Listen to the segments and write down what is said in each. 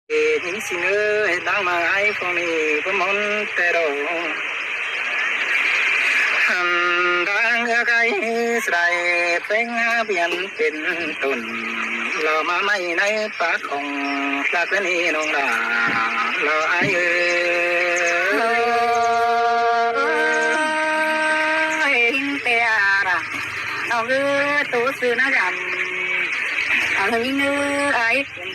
những xin ơi đang mà ai phong này có món tê đồ đang ở cái sài bên biển bên tuần lo mà mày này phá không là cái này nông đà lo ai ơi tè ra nó cứ tú sư nó giảm hình như ai cũng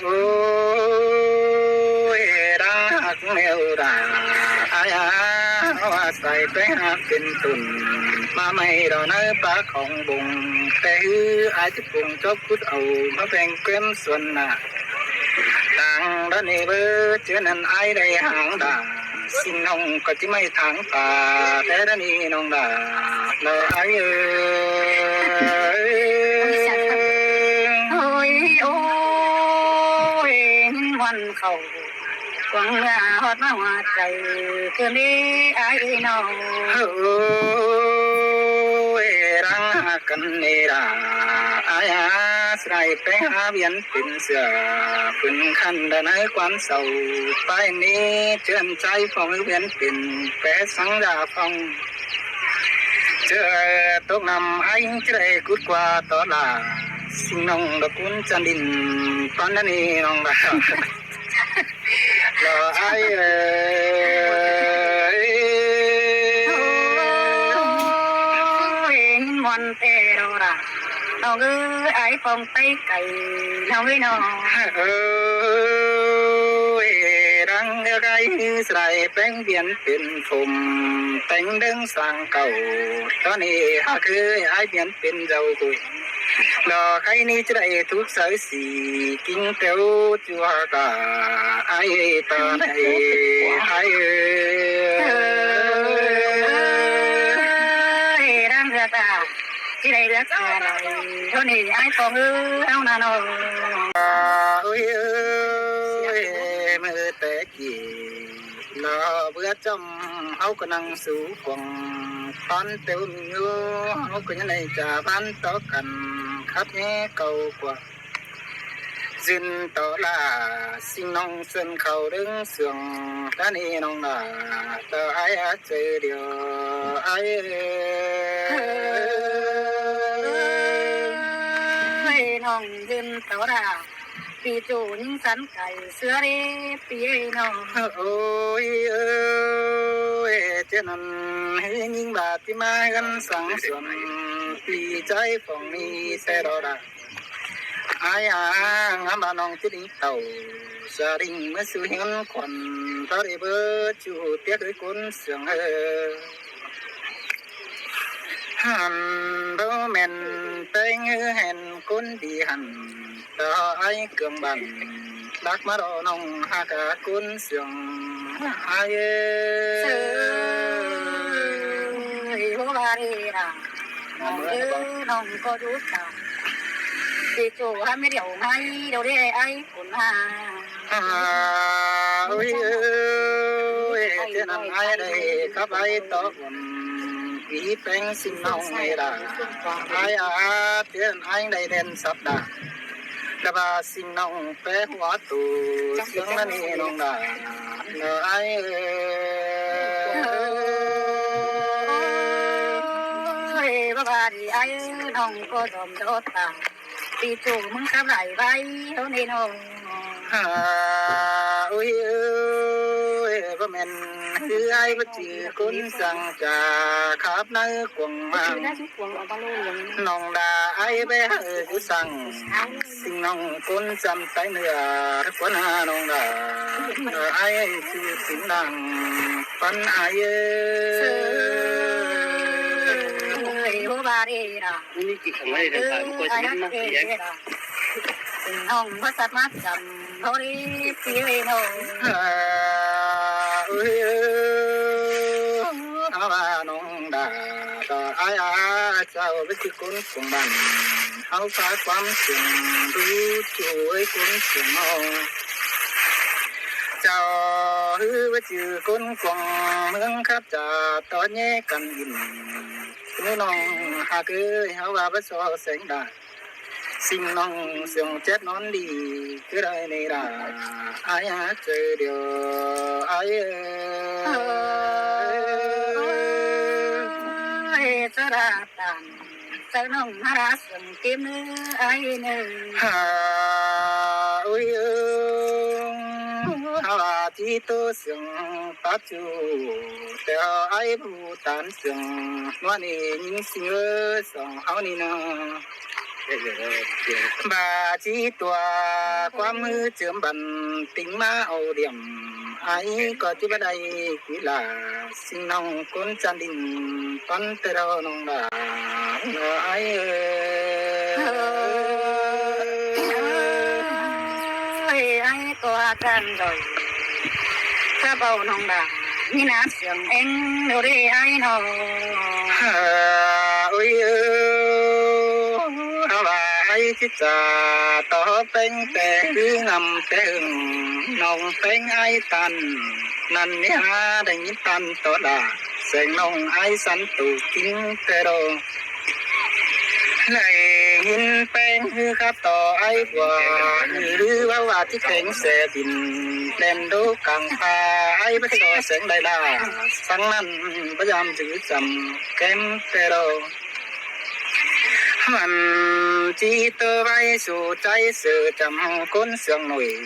ôi đã nghèo đã aiใส่ไปหาเป็นตุนมาไม่ดอกนะป้าของบุงแต่อาจจะปุ่งจบคุดเอามาแบ่งเกมส่วนน่ะต่างด้านนี้เบอเจอนั้นไอ้ได้หางด่าสิ่งน้องก็จะไม่ทางป่าแต่ด้านนี้น้องด่าเราไอ้โอ้ยโอ้ยวันเขากวางฮอดมาหัวใจคืนนี้ไอ้น้องโอ้ยรังกันนี่ล่ะไอ้ใส่ไปหาเวียนเป็นเสือเป็นขันดานในความเศร้าไปนี้เชื่อใจฟองเวียนเป็นแปะสังดาฟองเจอตกนำไอ้จะได้กุดกว่าต่อลาสิ่งน้องดอกกุนจันดินตอนนี้น้องดาlo ai ơi mòn tê đâu ra nó cứ ai phong tay cày nó cứ nó ơi đang cái sài bánh biển biển phùm bánh đứng sang cầu đó này ha cứ ai biển biển giàu cụ lo cái ní chỉ đại thuốc sởi xì kinh tế chua cả ai ta này ai đang ra ta chỉ đại ra ta này thôi này ai còn áo nào ơi mơ té gì lo bữa trong áo có năng số phòng con tiêu như áo có những này trả bán to cần khắp nhé cầu của duyên tỏ là sinh nông xuân khẩu đứng sườn ta ni nông là tờ ai chơi điều ai nông duyên tỏ là vì chủ những sắn cày xưa đi phía nông ôi ơi trên nông những bà tí mai gắn sáng xuân vì trái phòng ni xe đò đà ai ngắm bà nông tí đi tàu gia đình mới sự hiến còn ta đi bơ chủ tiếc cái cuốn sương hàn đâu men tay như hèn cuốn đi hẳn ta ai cường bằng đắc má đỏ nông ha cả cuốn sương ai ơi bố ba đi nào nông có chút nào thì chủ hai mươi điều may đâu đi ai cũng ơi ơi thế nào ai đây các ai to ý bánh sinh nông này là ai tiền anh đây đen sắp đã là bà sinh nông bé hóa tù xuống nó đi nông đã là ai ơi bà đi ai nông có dòm đốt ta thì chủมึงขับไหลไว้เท่านี้น้องôi ơi có menคือไอ้บ่จือคนสั่งจาขับในกวงมาน้องดาไอ้ไปหาอยู่สั่งสิ่งน้องคนจำใจเนื้อคนหาน้องดาไอ้คือสิ่งดังปันไอ้โอบารีนะนี่กี่ครั้งเลยนะผมก็จะมาเสียงน้องภาษามาจำเขาดีเสียเลยน้องเอ้ยอาว่าน้องดาต่อไอ้เจ้าวิจิคุณสมบัติเขาฝากความเสียงรู้ช่วยคุณเสียงเจ้าวิจิคุณกวงเมืองครับจ่าตอนนี้กันยินน้องหากเขาว่าบ่ซอแสงดา sinh nông sương chết nón đi cứ đây này là ai hát chơi điều ai ơi cho ra tàn sao nông ra sừng kiếm ai nè hà ơi hà chỉ tô sương ta chú theo ai bu tan sương ngoan nhìn sinh ơi song hao ni na bà chỉ tòa qua mưa chớm bắn tính má âu điểm ai có chứ bên đây chỉ là sinh nông con chăn đình con tơ đâu nông là ai ơi ai có can rồi sa bầu nông đà như nát sương anh đâu đi ai nào ơi ai chỉ cha tỏ bên tè cứ ngầm tè nông bên ai tan năn nhá đánh tan tỏ đà seng nông ai sắn tụ kín tè đồ này nhìn bên hư khắp tỏ ai qua hư bao và chiếc cánh xe đình đèn đố càng pha ai bất so seng đại đà sáng năn bất giam giữ chầm kém tè đồ mình chỉ tơ vai số trái sự chăm côn sương nổi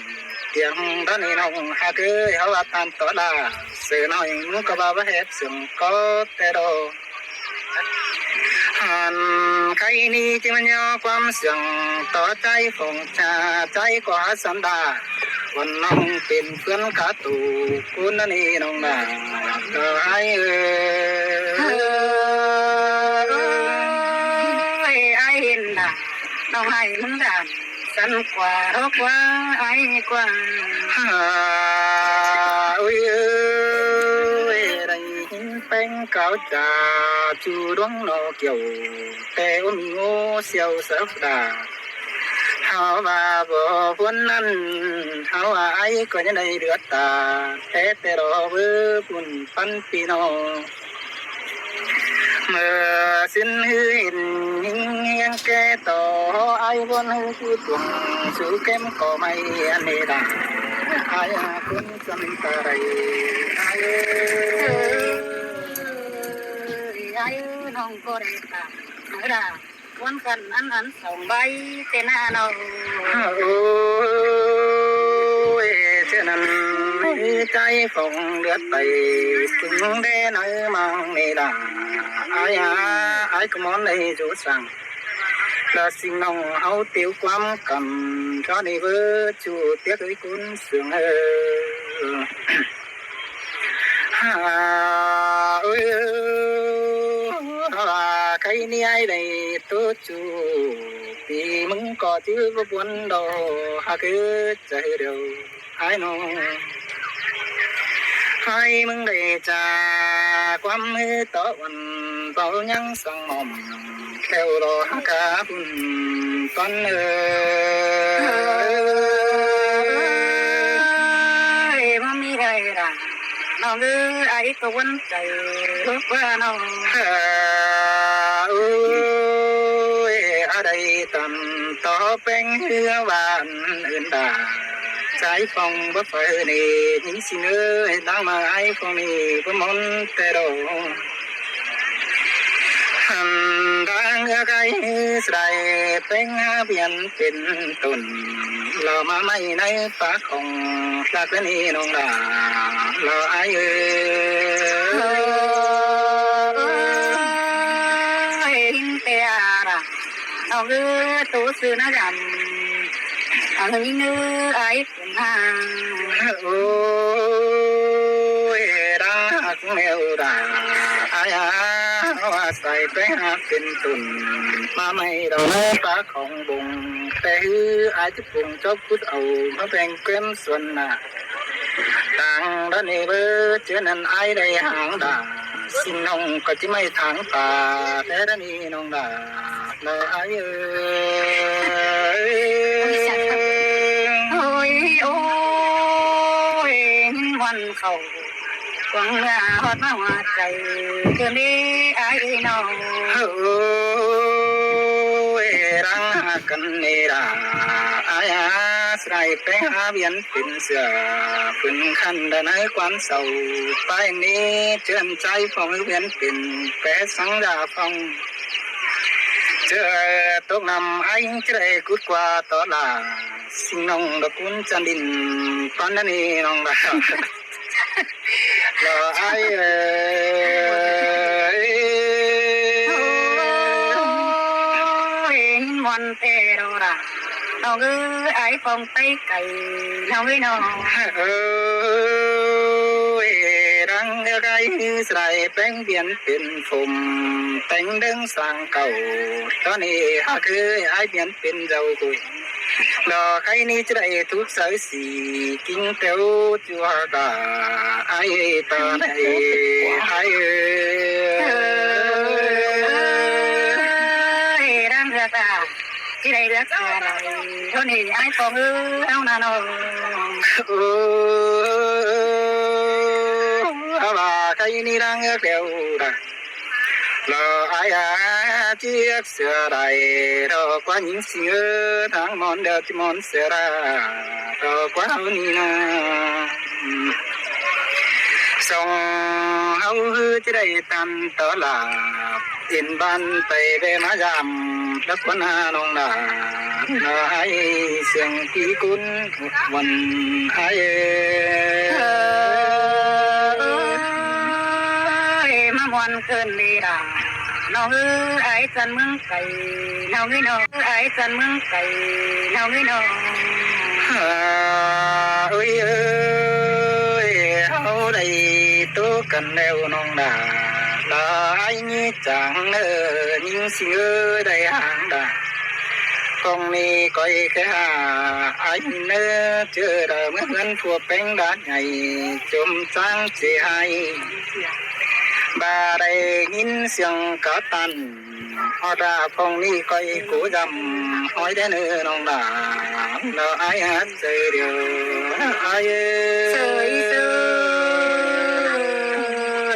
tiếng đó này nông hà cứ hao tan tỏ là sự nói muốn có bao hết sương có tê đồ hàn cái ni chỉ mình nhau quan sương tỏ trái phong trà trái quả sắn đà còn nông tiền phương cả tù côn đó này nông là ai hiền là nông hay muốn làm sẵn quà đó quá ai qua ôi ơi đánh bánh cáo trà chú đoán nó kiểu tè ôm ngô siêu sớp đà hao và vợ vốn ăn hao ai có những này được ta té té đó với buồn phân pino mờ xin hư hình nghiêng kê tổ ai vốn hư cứ tuồng sự kém có mày anh ấy đã ai cũng chân ta đây ai nông có đẹp à nói là quan cần ăn sống bay tên nào ôi thế nên trái phòng đất tay từng đê nơi mang này là ai có món này rủ sang là sinh nông áo tiêu quắm cầm cho này với chú tiếc với cuốn sương ơi cái ni ai đây tôi chú thì mừng có chứ có buồn đâu cứ chạy đều ai nó hai mừng đây cha quắm tỏ quần bao nhang sang mỏm theo đó cả bùn con ơi mami đây là nó cứ ai có vấnใจlúc qua nó ơi ở đây tầm tỏ bánh hứa vạn ơn đà trái phong bất phải này những xin ơi đang mà ai phong này có món tê đồ đang ở cái sài bánh biển bên tuần lò mà mày nay phá không là cái này nông là lò ai ơi hình tè ra nó cứ tú sư nó giảm hình như ai cũng hàng ôi đã mèo đã ai hoa say bé hát bên tuần mà mày đầu nó phá không bùng té ai chụp bùng chóp cút ầu nó bèn quên xuân à tàng đó nè bơ chứ nên ai đây hàng đà xin nông có chỉ mấy tháng ta thế đó nè nông đà là ai ôi ôi hoàn khẩu quăng ra hót mà hoa chạy cứ đi ai nào ôi รังกันเนราอายาสไรไปหาเวียนเป็นเสือฝืนขันดนความเศร้าไปนี้เชื่อใจฟองเวียนเป็นแปะสังดาฟองเจอตกนำไอ้เจริญกุดกว่าต่อลาสิ่งน้องดอกคุณจันดินตอนนั้นนี่น้องดาวรอไอ้วันเตโรราน้องไอ้ฟองไปไก่น้องน้องรังไก่ใส่แป้งเบียนเป็นผมแต่งเดิงสร้างเก่าตอนนี้หาคือไอ้เบียนเป็นเจ้ากูรอใครนี่จะได้ทุกสายสีกินเตียวจัวกาไอ้ตาไอ้รังเรือตาที่ใดเรือตาใดตอนนี้ไอ้ฟองเอาหน้าน้องใครนี่รังเตียวรอไอ้เจี๊ยบเสือไรรอกว่ายิ่งเสือทางมอนเดียวที่มอนเสือรอกว่านี่นะส่งเฮาจะได้ตันต่อลาเห็นบ้านไปไปมายำรักวันน้องนาไอ้เสียงพี่กุนวันไอ้วันเกินดีราน้องไอ้จันเมืองไก่น้องน้องไอ้จันเมืองไก่น้องน้องเอ้ยเขาได้ตัวกันแล้วน้องดาลายนี่จังเนอยิ่งเสือได้หางดาคงมีก้อยแค่ไอ้เนื้อเจอเดิมเหมือนพวกเป็นด้านใหญ่จมจังเสียให้บาได้ยินเสียงกะตันฮอดาคงนี่ก้อยกูจำหอยได้เนื้อน้องดาเราไอ้ฮัดเจอเดียวไอ้เสยเส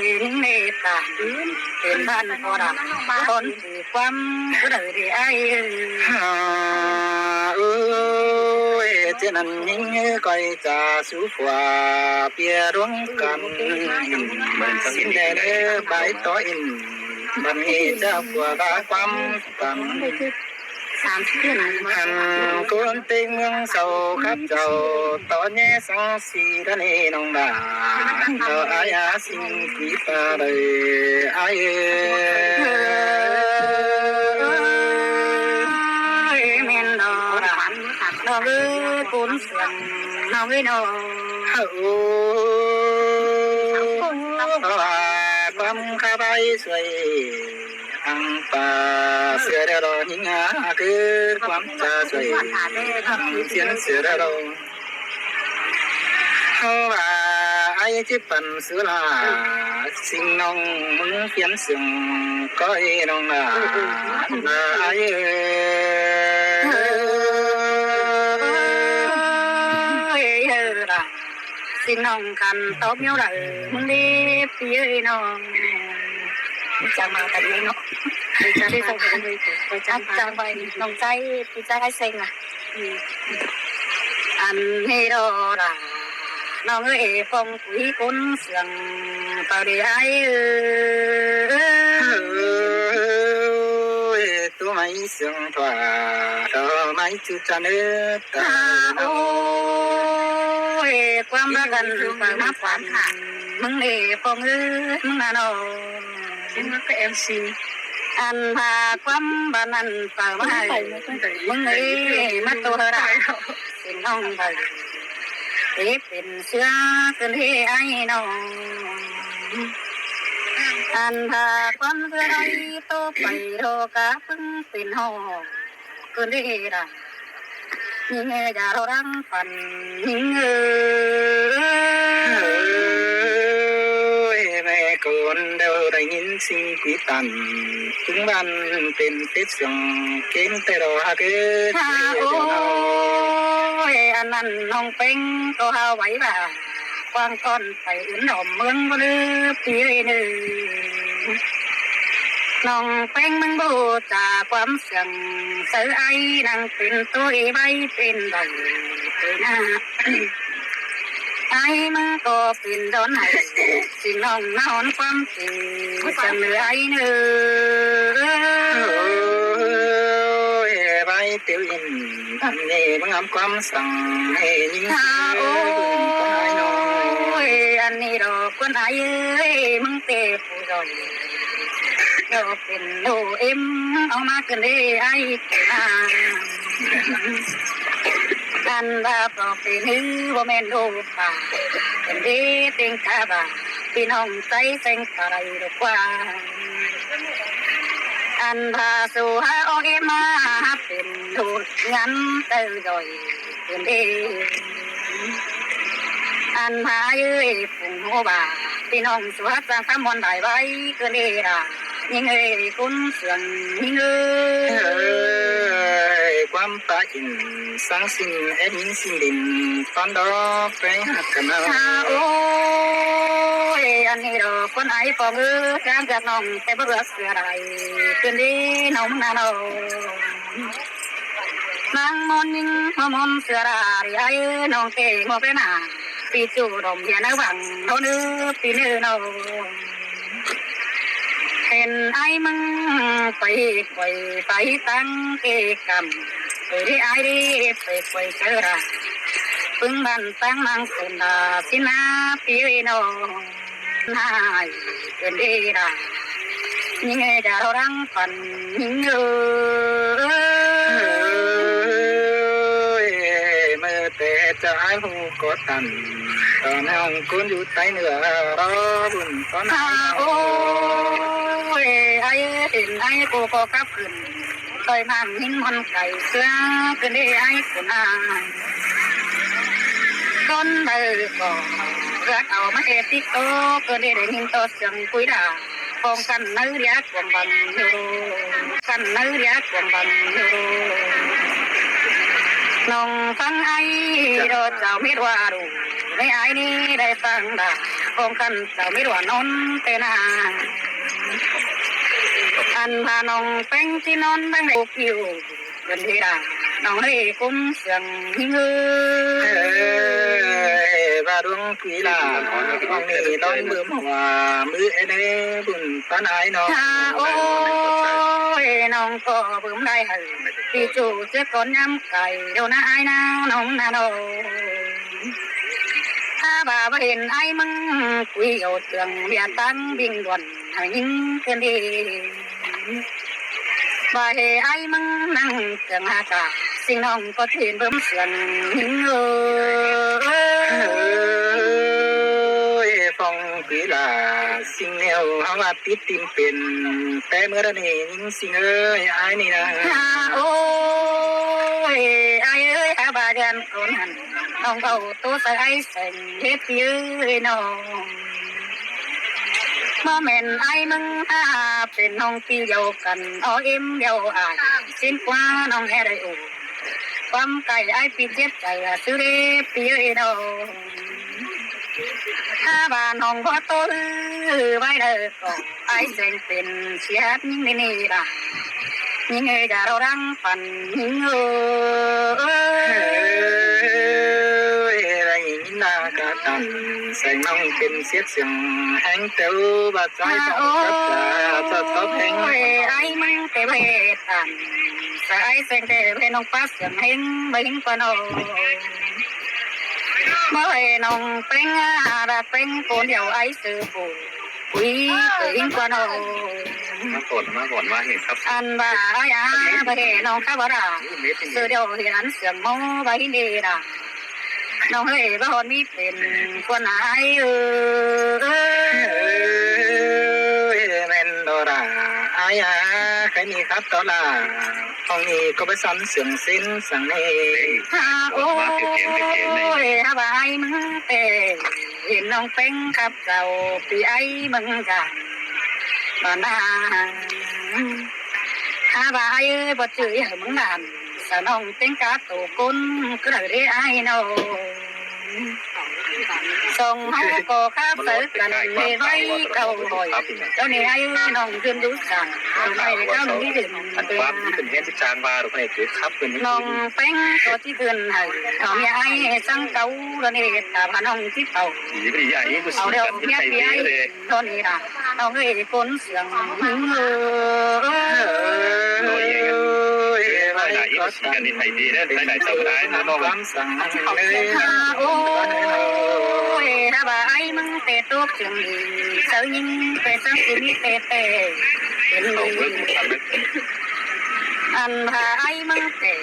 ยเมตตาเป็นบ้านพอดับคนถือความก็ได้ดีไอ้เจนันยิ่งก้อยจะสู้กว่าเปียร้องกันสิ้นแดดใบต่ออินบันนี้จะกว่าความตันหันกุนติเมืองเศร้าครับเจ้าตอนนี้สังสีระเนน้องดาเราอายาสิ่งที่ตาเลยอายเมนดอรันน้องกุนเสียงน้องน้องความข้าใบสวยอังตาเสือเดรอหิงาคือความจะสวยเสียงเสือเดรอเขาว่าไอ้ที่ปั่นสุลาสิ่งน้องมึงเขียนสิ่งก็ไอ้น้องนาไอ้สิ่งน้องกันตบนิ้วเลยมึงดีพี่น้องจะมาแต่ยังเนาะจะได้ส่งไปเลยจะไปน้องใจพี่จะให้เซ็งอ่ะอันนี้รอละน้องฟงคุยคนเสียงเปล่าดีไอ้ตัวไม่เสียงตัวตัวไม่จุดจันเอตาโอ้ยความรักกันมาฝันมึงฟงมึงน่ะเนาะมึงก็เอ็มซีอันพาความบ้านนั้นเปล่าไม่มึงมาตัวเราเป็นน้องไปเป็นเสื้อเป็นที่ไอ้น้องอันพาความเสื้อไอ้โตไปโรกะพึ่งเป็นห้องคืนที่ได้ยิ่งจะเราดังฝันยิ่งแม่คนเดินได้ยินสิ่งกุยตันถึงบ้านเป็นเพชรสงเก่งแต่เราหาเกิดโอ้ยอันนั้นน้องเป็งก็หาไว้บ่ากวางก้อนไปอุ่นหอมเมืองบ่ลือปีนึง น้องแป้งมึงบูจากความเสื่อมเสือไอ้นางเป็นตัวใบเป็นใบเป็นหน้าไอ้มึงก็เป็นดอนไหนสิ่งน้องนอนความจริงเสนอไอ้เนื้อใบเตียวอินทำนี่มึงทำความสั่งให้ยิ่งเสือคนไอ้น้องอันนี้ดอกคนไอ้เอ้ยมึงเตะผู้ดอกเราเป็นโลเอ็มเอามากันได้ไอ้กันว่าปลอกเป็นหื้อว่าแม่นโลป่าเป็นดีเต็งขาบาพี่น้องใจเซ็งอะไรดอกว่าอันพาสู่หาโอเอมาเป็นดูดงันเตยดอยเป็นดีอันพาเอ้ยฝุ่งหัวบาพี่น้องสวัสดิ์สามวันได้ไว้เกินเดรายิ่งเอ้ยคุณเสื่อมยิ่งเอ้ยความตาอินสร้างสิ่งเอ็นสิ่งดินตอนดอกไปหักกันเอาโอ้ยอันนี้ดอกคนไอ้ฟองการจากน้องแต่เบื่อเสืออะไรเกินดีน้องนาโนนางมอนยิ่งมอนเสืออะไรไอ้น้องเก๋โมเป็นนาปีจูดมเยนวังโนนึปีเนื้อโนเห็นไอ้มึงไปตั้งเกกรรมไปได้ไอ้ดีไปเจอระปึงบันตั้งมังสุนดาสินาปีโนนายเป็นดีระยิ่งจะรังฝันยิ่งเอเมื่อแต่จะไอ้หูกดตันตอนนั้นคุณอยู่ใต้เหนือรอบุญตอนนั้นโอ้ยไอ้เห็นไอ้กูก็กลับขึ้นเคยนั่งหินมันไก่เสือขึ้นได้ไอ้กูนาก้นเบอร์ก็เลือดเอามาเอติโตก็ได้หินโตเสียงคุยด่าคงกันนื้อเรียกวงบังอยู่กันนื้อเรียกวงบังอยู่น้องฟังไอ้โดดเจ้ามิตรว่าดูในไอ้นี้ได้ฟังด่าคงกันเจ้ามิตรว่านนเตนาอันพาน้องเป็นที่นอนตั้งแต่อยู่เป็นที่ด่าน้องให้คุ้มเสียงหิ้งบาดวงผีลาของนี่ต้องมือหัวมือเอเนบุญตาไหนน้องโอ้ยน้องก็บึ้มได้เหรอที่จู่เจ็บก้นย้ำไก่เดี๋ยวนะไอ้นะน้องนะน้องถ้าบ่าเห็นไอ้มึงคุยเอาเตืองเบียดตั้งบิ่งด่วนให้ยิ่งเกินดีบ่าเห็นไอ้มึงนั่งเตืองหากาสิ่งน้องก็เทียนเบิ่มเสียงยิ่งฟองผีลาสิ่งแนวเฮาว่าติดติมเป็นแต่เมื่อนั้นยิ่งสิ่งเอ้ยไอ้นี่นะโอ้ยไอ้เอ้ยอาบาดันคนหันน้องเอาตัวใส่ไอ้เส้นเฮ็ดยื้อน้องมาแม่นไอ้มึงเป็นน้องที่เดียวกันอ้อเอ็มเดียวอายสิ้นกว่าน้องแห่ได้อูความไก่ไอ้ปีเจ็บใจซื้อเด้ปีเอ้ยน้องถ้าบ้านน้องพ่อโตไว้เด้อก็ไอ้เส้นเป็นเสียดยิ่งนี่ล่ะยิ่งเอ้ยจะเราดังฝันยิ่งไรยิ่งน่ากระตันแสงน้องเป็นเสียดเสียงแห้งเต้าบาดใจต้องกับจะทบแห้งไอ้มึงเตะเวทันแต่ไอ้เส้นเตะเวน้องปัสเสียงแห้งไม่หิ้งปนโอเมื่อน้องเป็นรักเป็นคนเดียวไอ้ซื้อปูคุยหิ้งปนโอมาก่อนว่าเห็นครับอันบ่าอย่าไปน้องข้าบ่ด่าซื้อเดียวเห็นอันเสียงโม่ไปดีด่าน้องเฮ้ยบ่คนมีเป็นคนไหนแม่นดอราอายาใครมีครับดอลาห้องนี้ก็ไปซ้ำเสียงสิ้นสั่งเองโอ้ยฮาบายมึงเตเห็นน้องเป็นครับเจ้าปีไอ้มึงกันมาหน้าฮาบายบ่จื้อให้มึงนานสน้องเป็นกาโตกุนก็ได้ไอ้น้อง ส่งเขาก็ข้าเสือกันเฮ้ไว้เก่าบ่อยเจ้านี่ไอ้น้องขึ้นดูสั่งไปเจ้านี่ดื่ม อันความที่เป็นเฮ็ดที่จางบาหรือไม่คือครับเป็น น้องแป้งตัวที่เพื่อนให้ทำยาไอ้สังเก่าแล้วนี่แต่พน้องที่เก่า ดีไม่ดีไอ้กู เอา สี เดี๋ยว กัน เมีย ไทย พี่ไอ้ เลย ตอนนี้นะเอาเฮ้ยคนเสียงโอ้ยไม่ได้กูสีกันในไทยดีนะไม่ได้สบายนะน้องความสั่งเลย โอ้ยถ้าบ่าไอ้มึงเตะตุ๊กจึงดีเสือยิงเตะสังกิมิเตะเตะเป็นอันพาไอ้มึงเตะ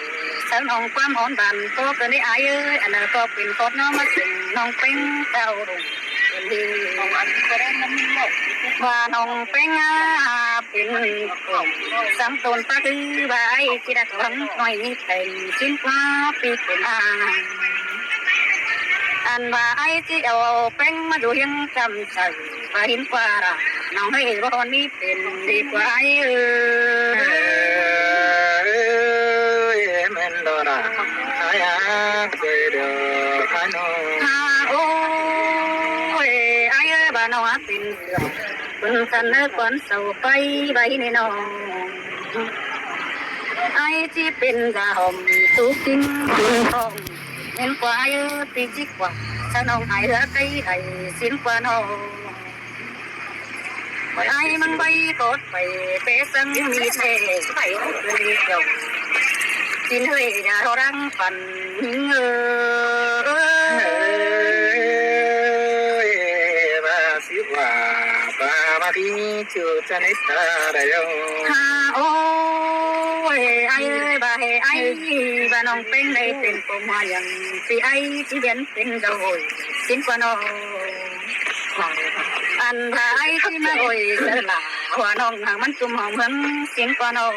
เสือน้องความหอนบันก็เกินได้ไอ้เอ้ยอันนั้นก็เป็นโคตรน้องมาถึงน้องเป็นเจ้าดุเป็นดีว่าน้องเป็นเป็นสังตนปะคือใบที่ดักหวังหน่อยแต่ชิ้นฟ้าปีเป็นอันว่าไอ้ที่เอาแป้งมาดูยังจำใส่ว่าเห็นกว่าละน้องให้ว่าคนนี้เป็นดีกว่าไอ้แม่นดอระไอ้เจอเด้อพานอ โอ้ยไอ้บ้านน้องเป็นเรื่องคนสันเก่อนเสาไปใบในน้องไอ้ที่เป็นดาวตุกทิ้งคุณทองเห็นกว่าไอ้ตีจิกว่าฉันน้องไอ้ละไอ้ไอ้สิ้นกว่าน้องไอ้มันใบกดไปเปสังมีเทไปเป็นเดียวกินเฮยยารังฝันมาสิว่าปามาที่จูจะนิตาได้ยัง โอ้ยไอ้บ่าให้ไอ้บ้านน้องเป็นได้เป็นปมยังสิไอ้ที่เด่นเป็นดาวสิ้นกว่าน้องอันพาไอ้ที่มาโอยเสลาว่าน้องหางมันจุ่มหอมเพิ่งสิ้นกว่าน้อง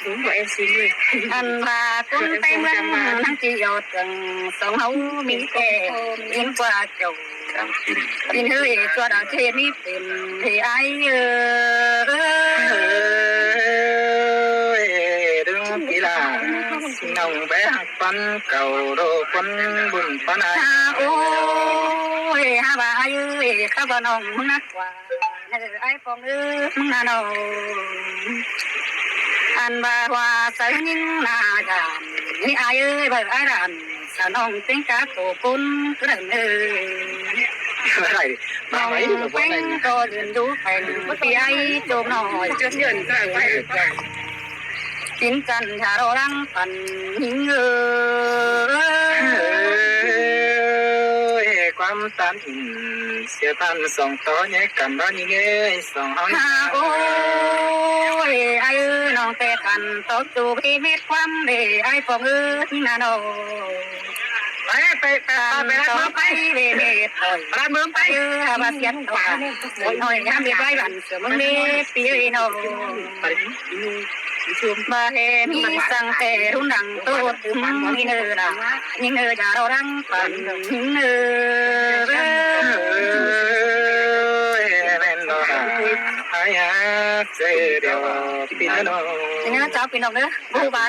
ถึงว่าเอซีเลยอันพาคนเต็มรังทั้งที่ยอดจังสองเฮามีแต่ยิ่งกว่าเจ้ากินเฮ้ยตัวดาวเทมีเป็นให้ไอ้ดึงกีฬาน้องแบกปันเก่าโดปันบุญปันไอ โอ้ยฮาบ่าไอ้ข้าบ่น้องมึงนักกว่าไอ้ฟองมึงน่ะน้องอันบ่าว่าใส่ยิ่งน่าดานนี่ไอ้บ่ไอ้ดานสาวน้องเป็นกาโตกุนกระเนอะไรมา น้อง ไหม เป็นก็เรียนรู้เป็นพี่ไอ้โจมน้อยจนเยินก็ไว้กินกันถ้าเราลังปันหิงความตันเสียตันส่งต่อเนี่ยกันบ้านยังไงส่งเอา โอ้ยไอ้น้องแต่กันตกจูพี่เม็ดความเดไอ้ฟองที่นาโนไปร้านไปเวเมตร้านเมืองไปมาเสียนตัวหน่อยงานเบียร์ไรบันเสือมึงนี่ปีโนมาเฮมีสังเตรุ่นดังตัวตึมมีเนื้อละมีเนื้อจะเราดังปันเนื้อไอ้เจอเดียวพี่น้อง เนื้อเจ้าพี่น้องเนื้อผู้บา